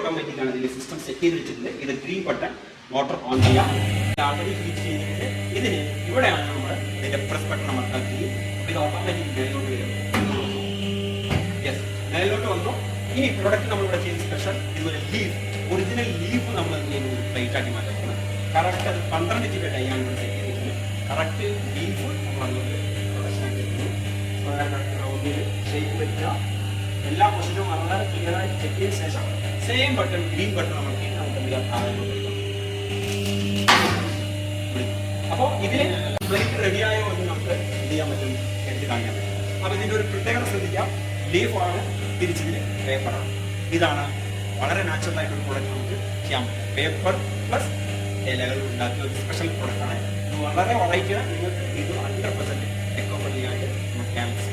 Automatic ആണ് ഇതിന്റെ system set ചെയ്ത് വെച്ചിട്ടുണ്ട്. ഇത് ഗ്രീൻ ബട്ടൺ, മോട്ടോർ ഓൺ ചെയ്യാം. ആൾറെഡി ഹീറ്റ് ചെയ്തിട്ടുണ്ട്. ഇതിന് ഇവിടെയാണ് നമ്മൾ ഇതിന്റെ പ്രസ് ബട്ടൺ അമർത്താക്കി. ഇത് ഓട്ടോമാറ്റിക് മേലോട്ട് വരും. യെസ്, മേലോട്ട് വന്നു. ഇനി പ്രൊഡക്റ്റ് നമ്മളിവിടെ ചെയ്ത് സ്പെഷ്യൽ ഇതുപോലെ ലീഫ്, ഒറിജിനൽ ലീഫ് നമ്മൾ പ്ലേറ്റ് ആക്കി മാറ്റുന്നത്. കറക്റ്റ് അത് 12 GB ടൈമാണ് ഇവിടെ സെറ്റ് ചെയ്തിട്ടുണ്ട്. കറക്റ്റ് ലീഫ് നമ്മളതുകൊണ്ട് ഷേപ്പ് പറ്റുക. എല്ലാ പൊസിഷനും വളരെ ക്ലിയറായി ചെക്ക് ചെയ്ത ശേഷം സെയിം ബട്ടൺ, ഗ്രീൻ ബട്ടൺ നമുക്ക് അപ്പോൾ ഇതിൽ പ്ലേറ്റ് റെഡിയായോ എന്ന് നമുക്ക് ഇത് ചെയ്യാൻ പറ്റും, എടുത്ത് കാണിക്കാൻ പറ്റും. അപ്പോൾ ഇതിൻ്റെ ഒരു പ്രത്യേകത ശ്രദ്ധിക്കാം. ലീഫാണ്, തിരിച്ചതിൽ പേപ്പറാണ്. ഇതാണ് വളരെ നാച്ചുറൽ ആയിട്ടൊരു പ്രോഡക്റ്റ് നമുക്ക് ചെയ്യാൻ പറ്റും. പേപ്പർ പ്ലസ് ഇലകൾ ഉണ്ടാക്കിയ ഒരു സ്പെഷ്യൽ പ്രോഡക്റ്റാണ്. ഇത് വളരെ വെറൈറ്റിയാണ്. നിങ്ങൾക്ക് ഇത് 100% എക്കോ ഫ്രണ്ട്ലി ആയിട്ട് നമുക്ക് ക്യാമ്പസ്